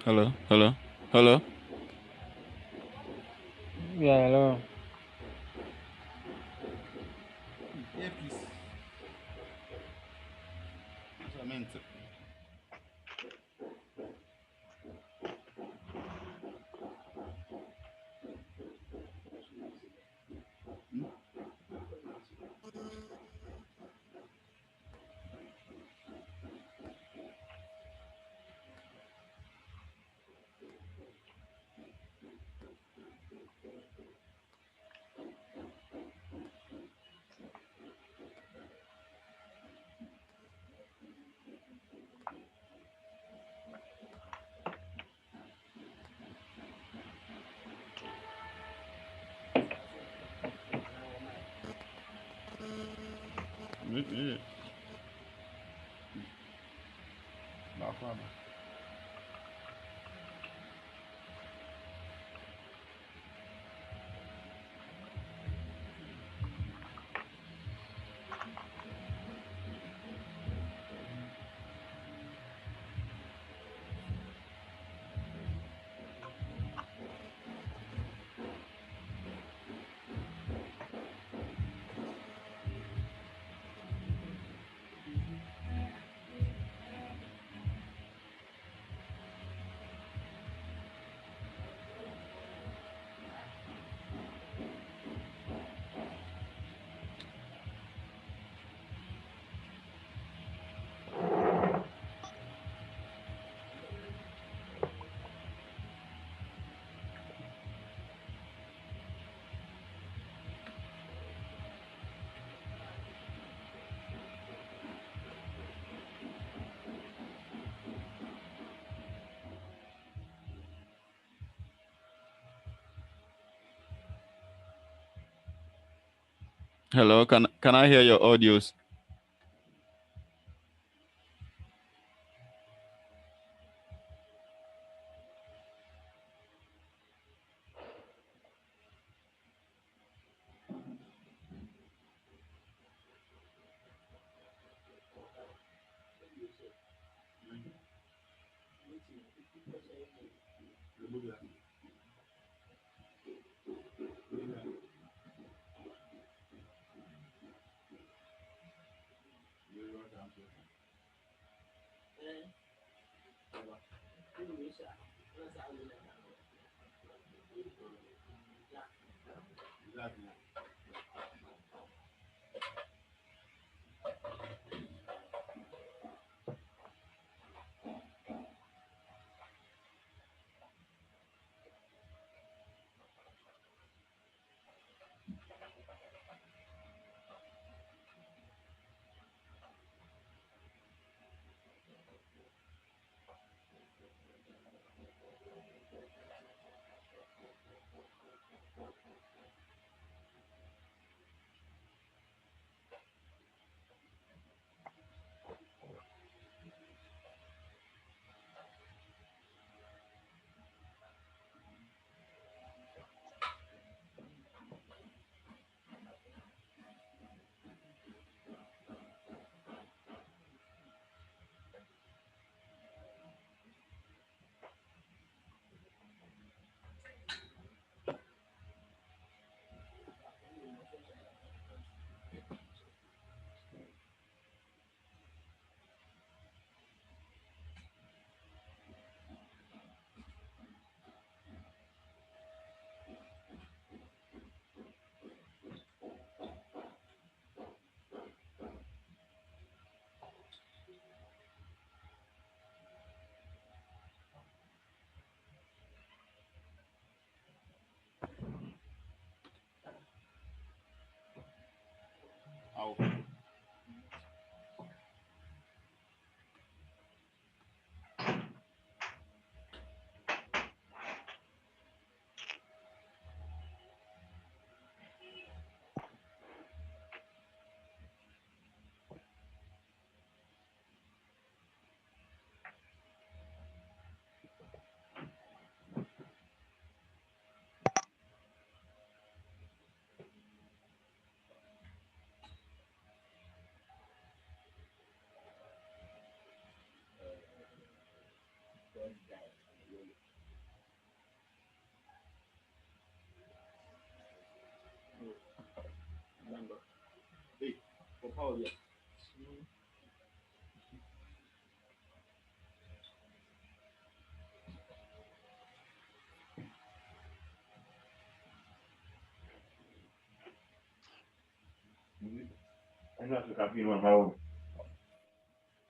Hello, hello, hello. Yeah, hello. Earpiece. That's what I meant. Hello, can I hear your audios?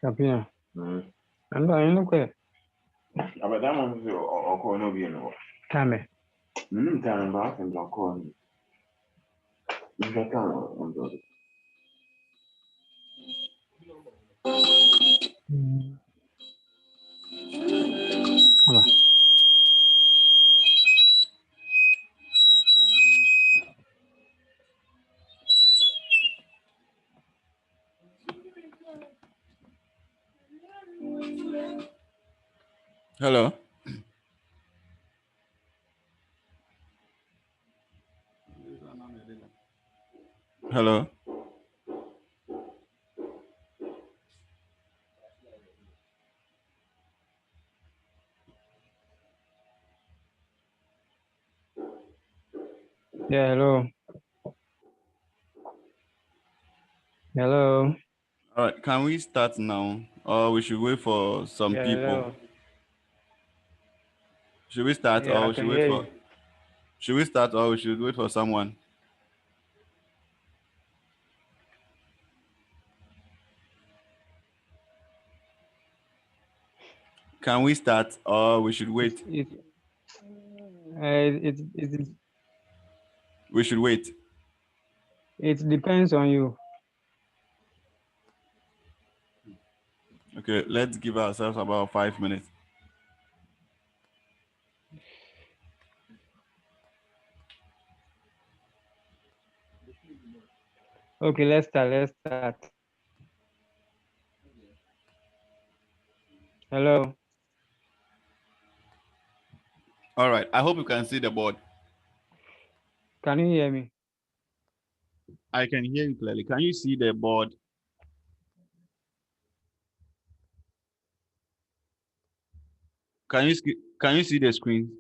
Capina. I know where. But that one was or no be no. Kame. Time back and I'll call you. You can come on the Aba. Hello. Hello. Yeah, hello. Hello. All right. Can we start now, or we should wait for some Yeah, people? hello. Should we start, Yeah, or I we should can wait hear for? you. Should we start, or we should wait for someone? Can we start, or we should It wait? it it We should wait. it depends on you. Okay. Let's give ourselves about 5 minutes. Okay, let's start. Let's start. Hello. All right. I hope you can see the board. Can you hear me? I can hear you clearly. Can you see the board? Can you see the screen?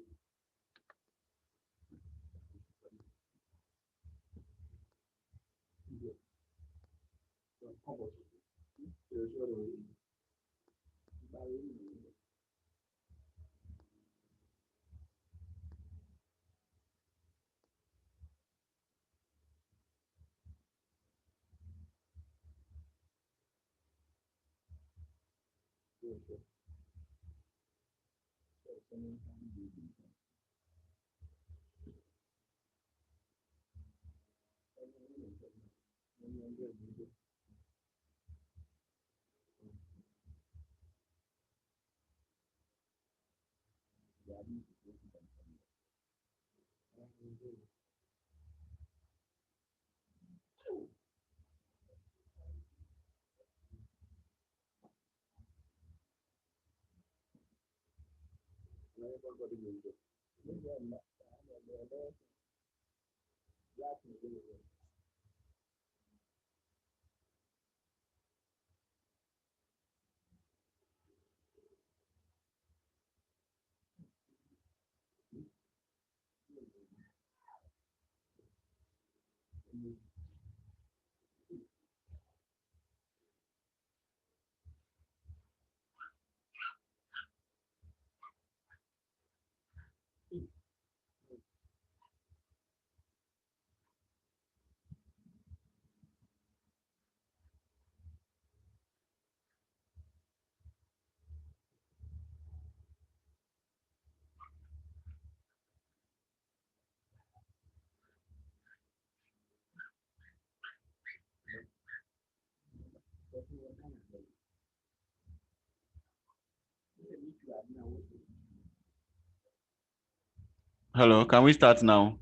Hello, can we start now?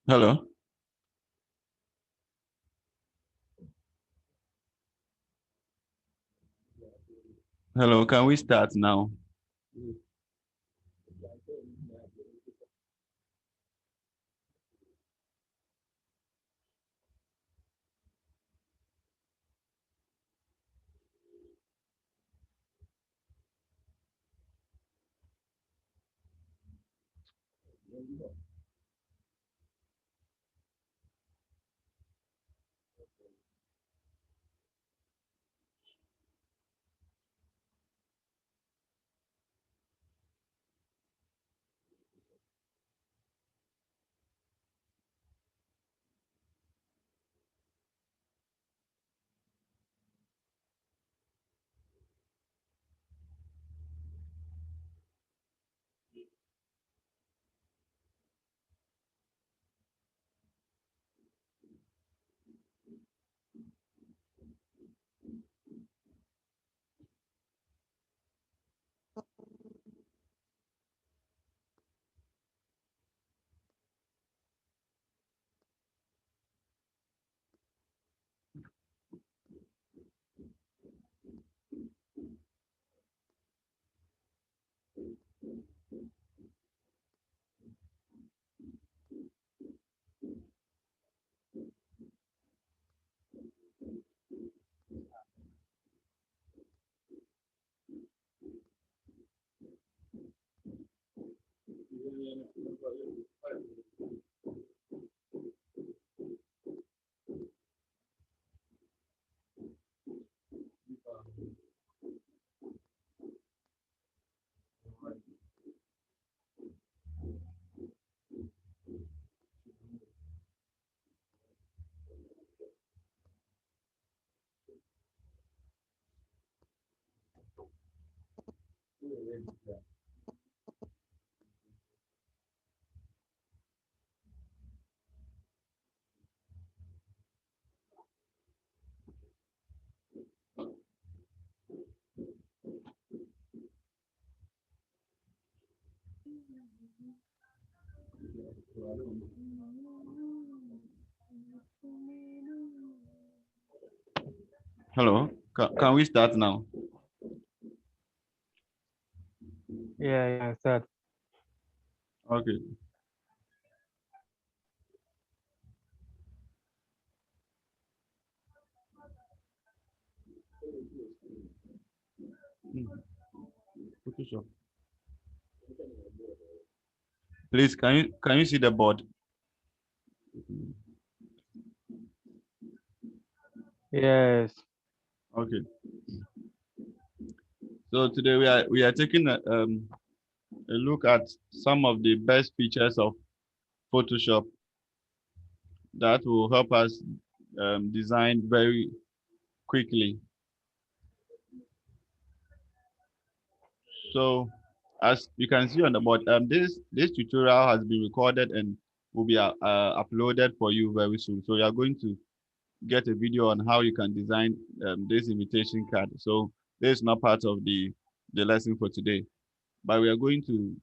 Hello. Hello, can we start now? Hello, can we start now? Yeah, start. Okay. Photoshop. Please, can you see the board? Yes. Okay. So today we are taking a look at some of the best features of Photoshop that will help us design very quickly. So as you can see on the board, this tutorial has been recorded and will be uploaded for you very soon. So you are going to get a video on how you can design this invitation card. So this is not part of the lesson for today, but we are going to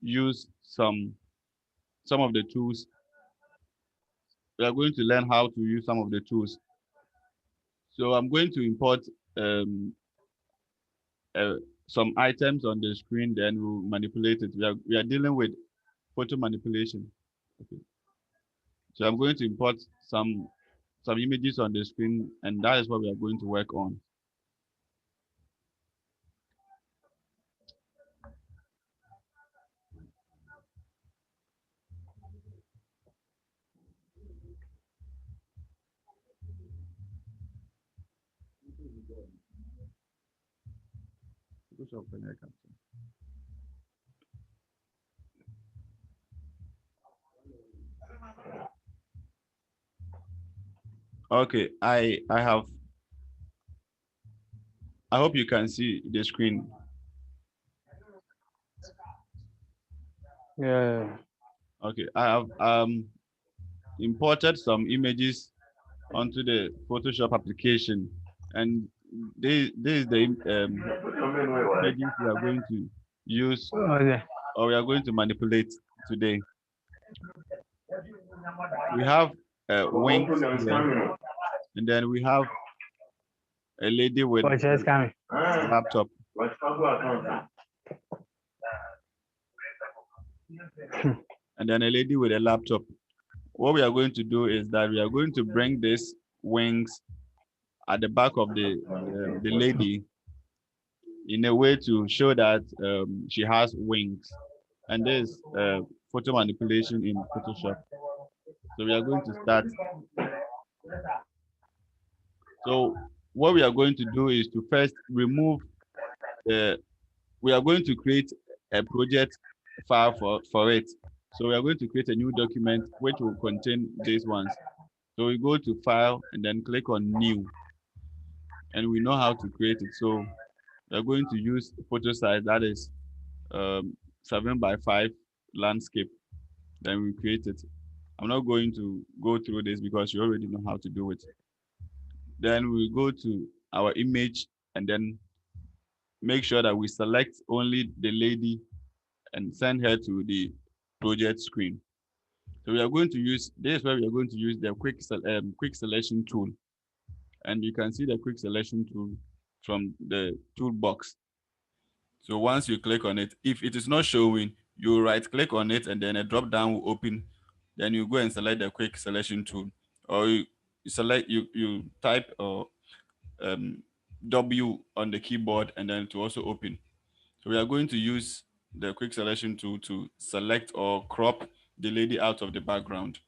use some of the tools. We are going to learn how to use some of the tools. So I'm going to import um, uh, some items on the screen, then we'll manipulate it. We are dealing with photo manipulation. Okay. So I'm going to import some images on the screen, and that is what we are going to work on. Okay, I hope you can see the screen. Yeah. Okay, I have imported some images onto the Photoshop application, and this is the images we are going to use Oh, yeah. or we are going to manipulate today. We have wings here, and then we have a lady with Oh, just coming. a laptop. And then a lady with a laptop. What we are going to do is that we are going to bring these wings at the back of the lady in a way to show that she has wings. And there's photo manipulation in Photoshop. So we are going to start. So what we are going to do is to first remove the, we are going to create a project file for it. So we are going to create a new document which will contain these ones. So we go to file and then click on new, and we know how to create it. So we're going to use photo size that is 7:5 landscape. Then we create it. I'm not going to go through this because you already know how to do it. Then we go to our image and then make sure that we select only the lady and send her to the project screen. So we are going to use, this is where we are going to use the quick selection tool. And you can see the quick selection tool from the toolbox. So once you click on it, if it is not showing, you right click on it and then a drop down will open. Then you go and select the quick selection tool, or you select, you type or W on the keyboard and then to also open. So we are going to use the quick selection tool to select or crop the lady out of the background.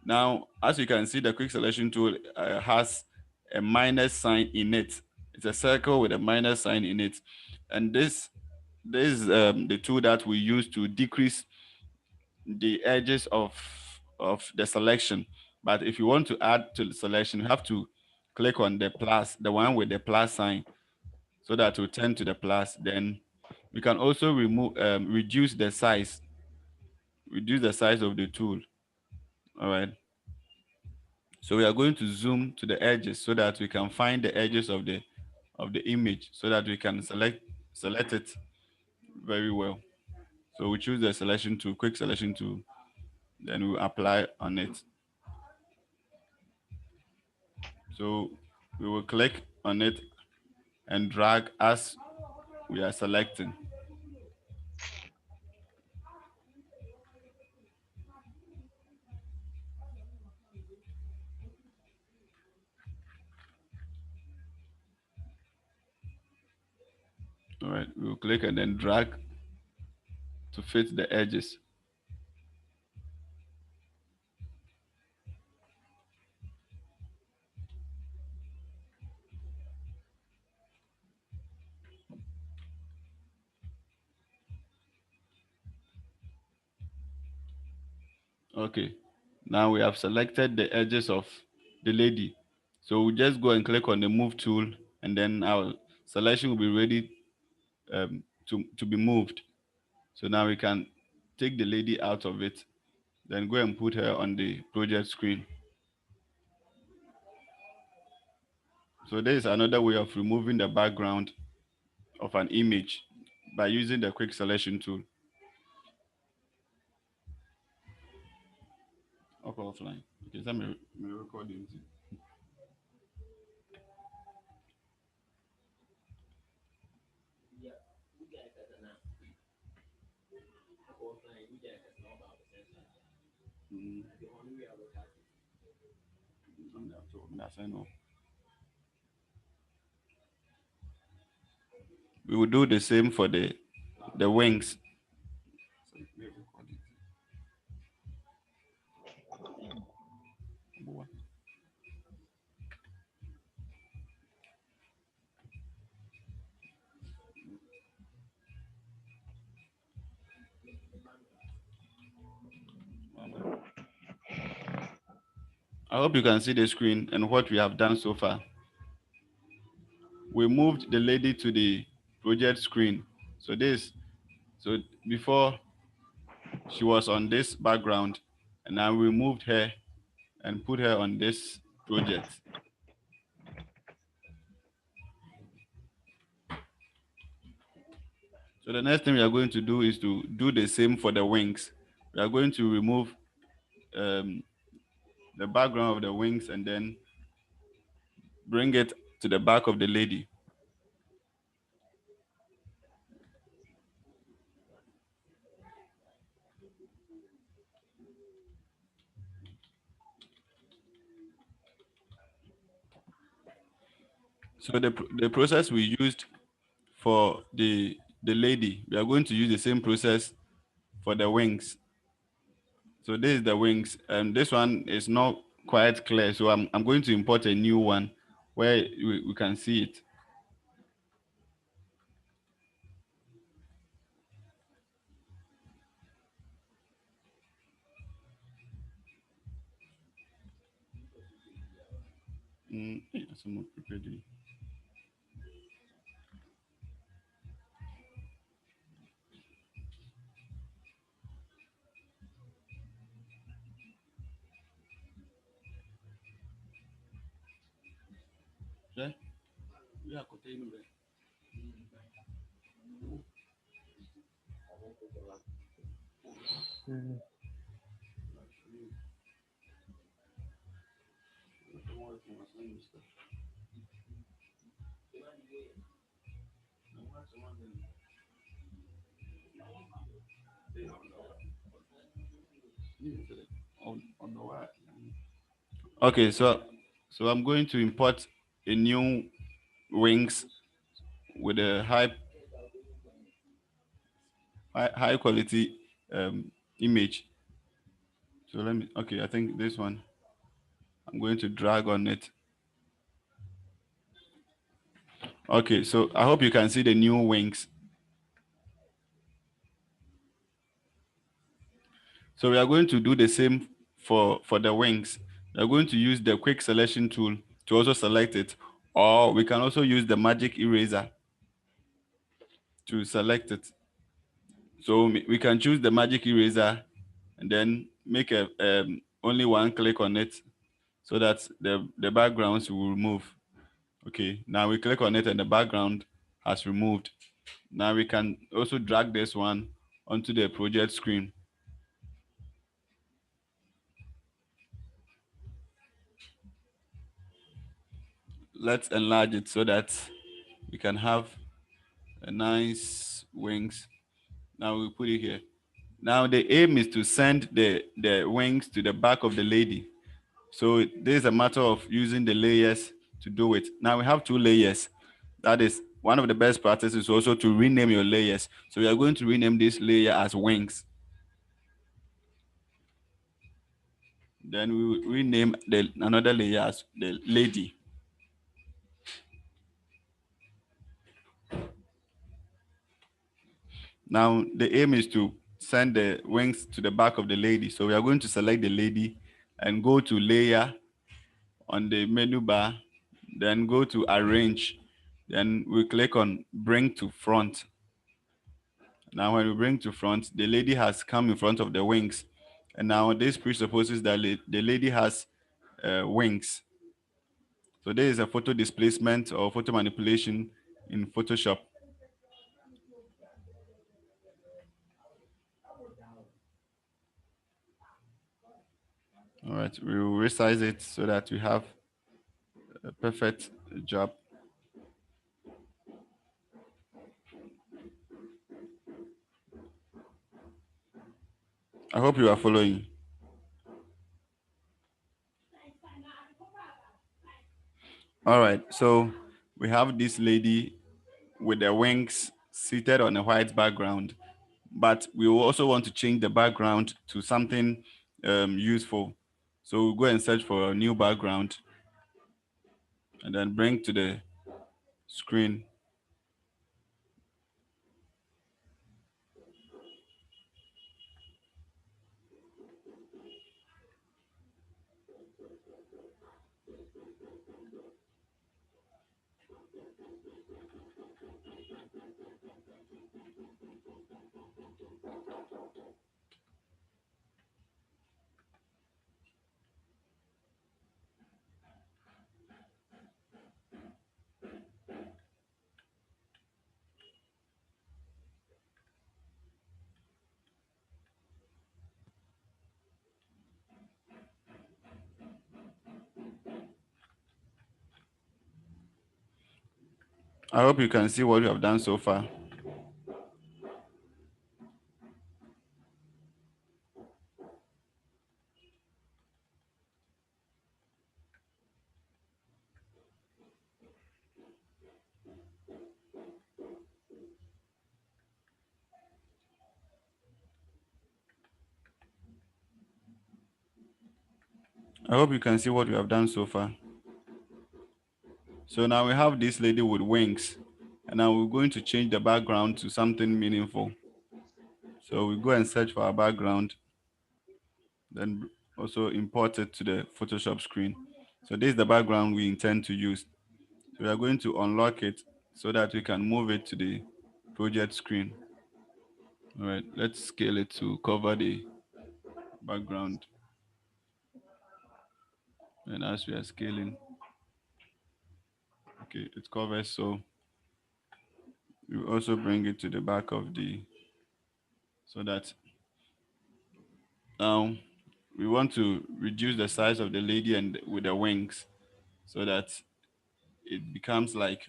Now, as you can see, the quick selection tool has a minus sign in it. It's a circle with a minus sign in it. And this is the tool that we use to decrease the edges of the selection. But if you want to add to the selection, you have to click on the plus, the one with the plus sign. so that will turn to the plus. Then we can also reduce the size of the tool. All right. So we are going to zoom to the edges so that we can find the edges of the image so that we can select it very well. So we choose the selection tool, quick selection tool, then we apply on it. So we will click on it and drag as we are selecting. All right, we'll click and then drag to fit the edges. Okay, now we have selected the edges of the lady. So we'll just go and click on the move tool and then our selection will be ready to be moved. So now we can take the lady out of it, then go and put her on the project screen. So there is another way of removing the background of an image by using the quick selection tool. Up offline. Okay, so me recording. We will do the same for the wings. I hope you can see the screen and what we have done so far. We moved the lady to the project screen. So before she was on this background, and now we moved her and put her on this project. So the next thing we are going to do is to do the same for the wings. We are going to remove the background of the wings and then bring it to the back of the lady. So the process we used for the lady, we are going to use the same process for the wings. So this is the wings, and this one is not quite clear. So I'm going to import a new one where we can see it. Someone prepared it. Yeah? Yeah, continue there. Mm. Okay, so I'm going to import a new wings with a high quality image. So okay, I think this one, I'm going to drag on it. Okay, so I hope you can see the new wings. So we are going to do the same for the wings. We are going to use the quick selection tool to also select it, or we can also use the magic eraser to select it. So we can choose the magic eraser and then make a only one click on it so that the backgrounds will remove. Okay, now we click on it and the background has removed. Now we can also drag this one onto the project screen. Let's enlarge it so that we can have a nice wings. Now we put it here. Now the aim is to send the wings to the back of the lady. So this is a matter of using the layers to do it. Now we have 2 layers. That is one of the best practices also to rename your layers. So we are going to rename this layer as wings. Then we will rename another layer as the lady. Now the aim is to send the wings to the back of the lady. So we are going to select the lady and go to layer on the menu bar, then go to arrange. Then we click on bring to front. Now when we bring to front, the lady has come in front of the wings. And now this presupposes that the lady has wings. So there is a photo displacement or photo manipulation in Photoshop. All right, we will resize it so that we have a perfect job. I hope you are following. All right, so we have this lady with the wings seated on a white background, but we also want to change the background to something useful. So we'll go and search for a new background and then bring to the screen. I hope you can see what we have done so far. I hope you can see what we have done so far. So now we have this lady with wings, and now we're going to change the background to something meaningful. So we go and search for our background, then also import it to the Photoshop screen. So this is the background we intend to use. So we are going to unlock it so that we can move it to the project screen. All right, let's scale it to cover the background. And as we are scaling, okay, it covers. So we also bring it to the back of the, so that now we want to reduce the size of the lady and with the wings so that it becomes like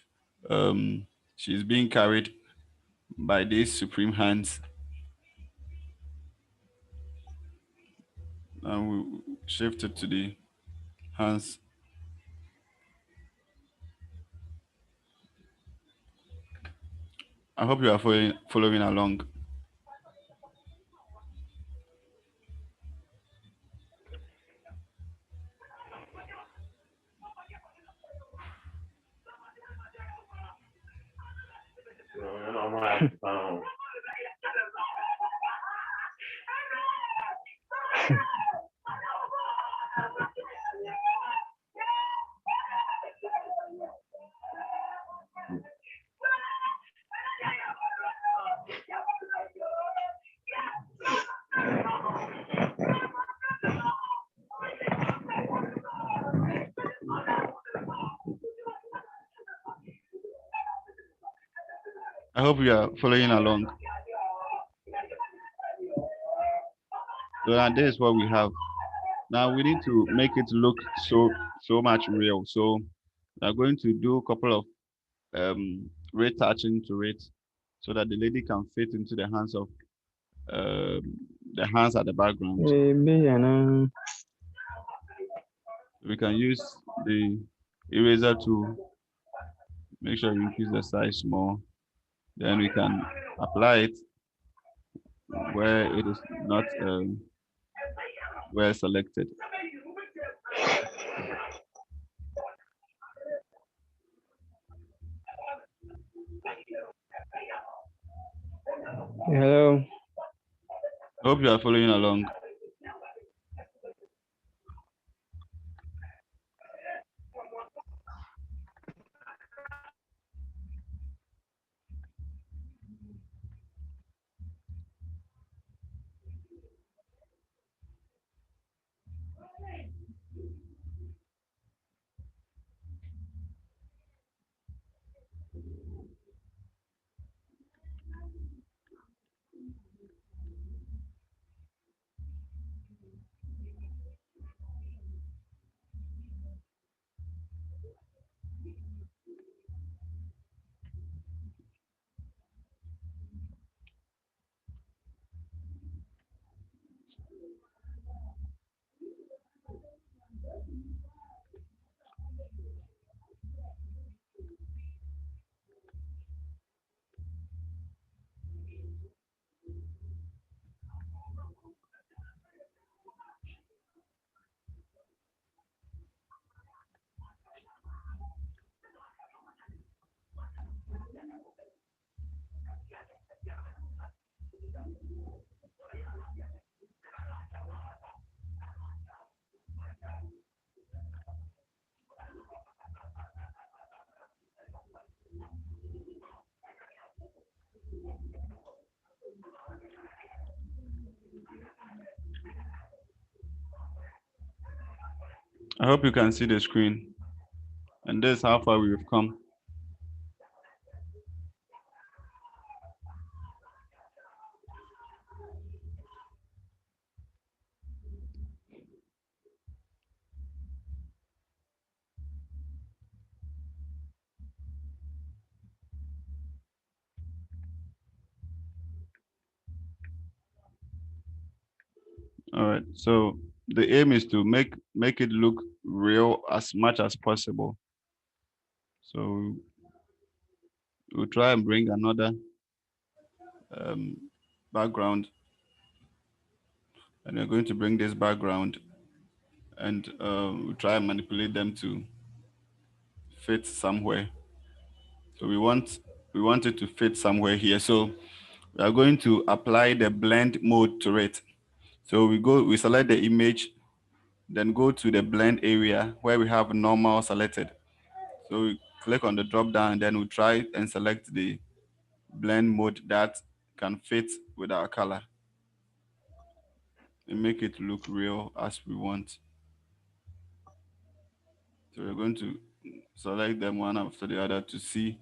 she's being carried by these supreme hands. And we shift it to the hands. I hope you are following along. On my phone. I hope you are following along. So now this is what we have. Now we need to make it look so much real. So we are going to do a couple of retouching to it so that the lady can fit into the hands of the hands at the background. We can use the eraser to make sure you increase the size more. Then we can apply it where it is not well selected. Hello. Hope you are following along. I hope you can see the screen. And this is how far we've come. All right. So the aim is to make it look real as much as possible. So we'll try and bring another background, and we're going to bring this background, and we'll try and manipulate them to fit somewhere. So we want it to fit somewhere here. So we are going to apply the blend mode to it. So we select the image, then go to the blend area where we have normal selected. So we click on the drop down, and then we try and select the blend mode that can fit with our color and make it look real as we want. So we're going to select them one after the other to see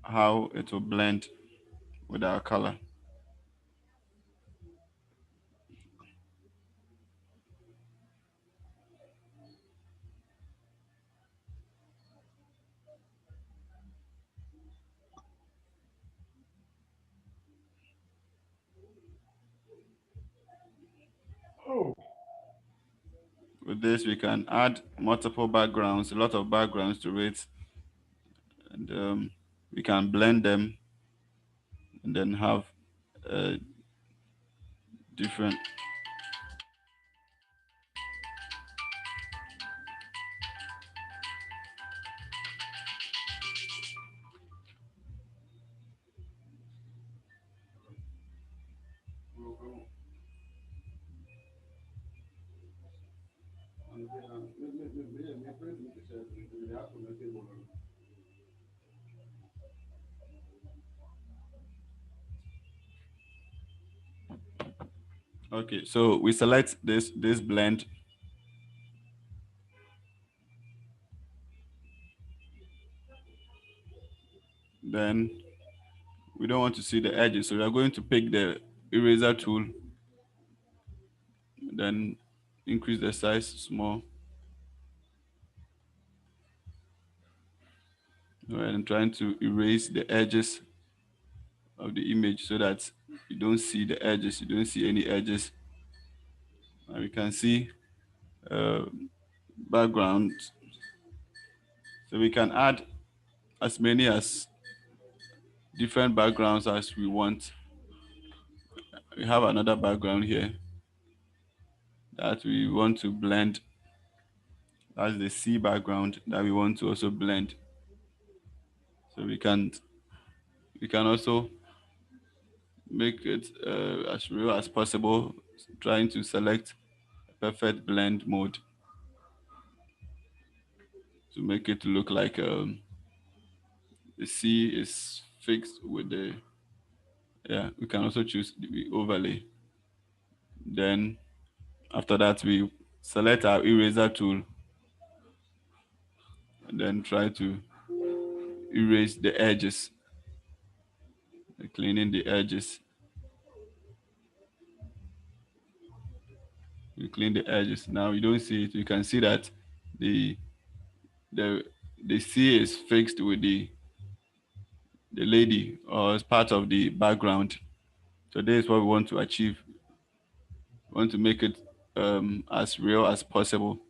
how it will blend with our color. With this, we can add multiple backgrounds, a lot of backgrounds to it, and we can blend them and then have different. Okay, so we select this blend. Then we don't want to see the edges. So we are going to pick the eraser tool, then increase the size small. And trying to erase the edges of the image so that you don't see the edges, you don't see any edges. And we can see background. So we can add as many as different backgrounds as we want. We have another background here that we want to blend. That's the sea background that we want to also blend. So we can also make it as real as possible, trying to select a perfect blend mode to make it look like the sea is fixed with the, yeah, we can also choose the overlay. Then after that, we select our eraser tool and then try to erase the edges, cleaning the edges. We clean the edges. Now you don't see it. You can see that the sea is fixed with the lady, or as part of the background. So this is what we want to achieve. We want to make it as real as possible.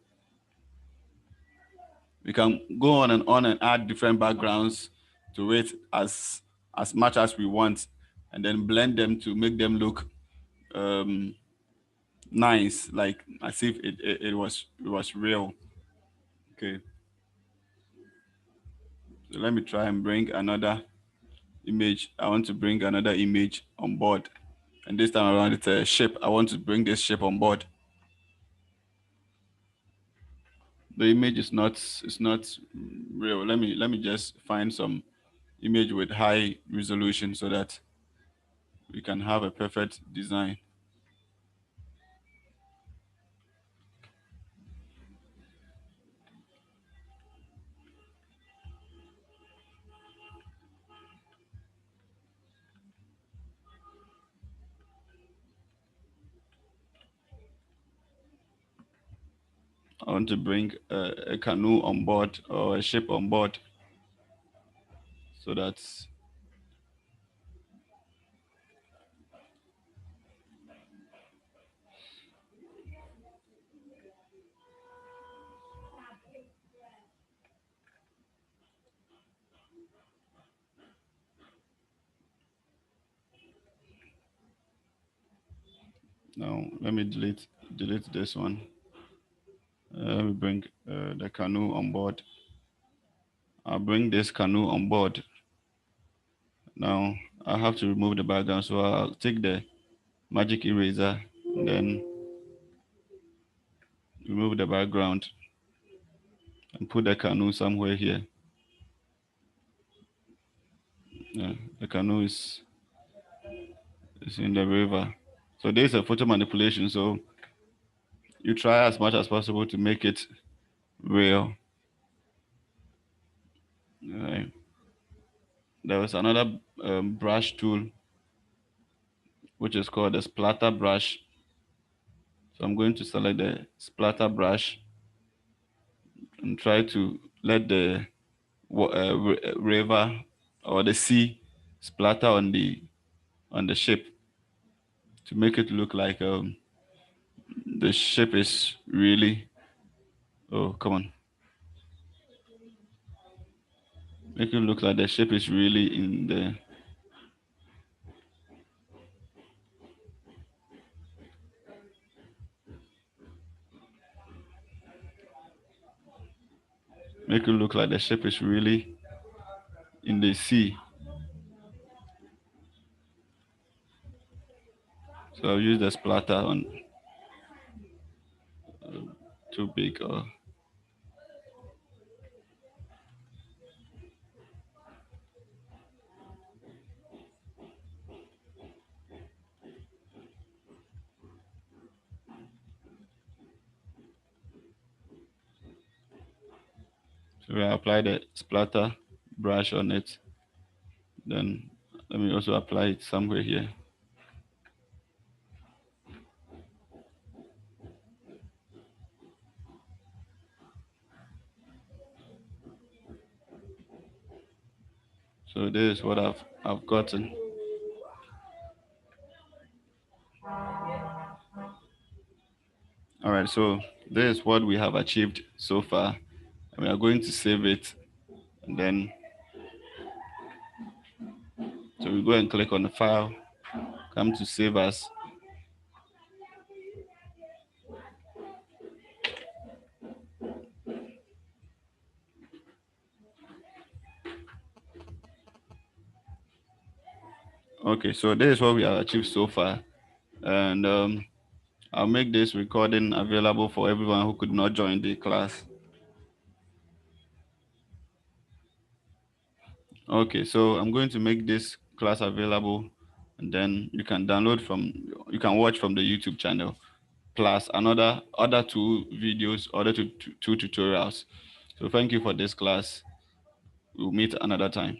We can go on and add different backgrounds to it as much as we want, and then blend them to make them look nice, like as if it was real. Okay. So let me try and bring another image. I want to bring another image on board. And this time around it's a ship. I want to bring this ship on board. The image is not real. Let me just find some image with high resolution so that we can have a perfect design. I want to bring a canoe on board or a ship on board so that now let me delete this one. Let me bring the canoe on board. I'll bring this canoe on board. Now I have to remove the background, so I'll take the magic eraser and then remove the background and put the canoe somewhere here. Yeah, the canoe is in the river. So there's a photo manipulation. So you try as much as possible to make it real. Right. There was another brush tool, which is called the splatter brush. So I'm going to select the splatter brush and try to let the river or the sea splatter on the ship to make it look like the ship is really, oh come on, make it look like the ship is really in the, make it look like the ship is really in the sea. So I'll use the splatter on too big or so I apply the splatter brush on it, then Let me also apply it somewhere here. So this is what I've gotten. All right, so this is what we have achieved so far. And we are going to save it, and then so we go and click on the file, come to save as. Okay, so this is what we have achieved so far, and I'll make this recording available for everyone who could not join the class. Okay, so I'm going to make this class available, and then you can watch from the YouTube channel, plus other 2 videos, other two tutorials. So thank you for this class. We'll meet another time.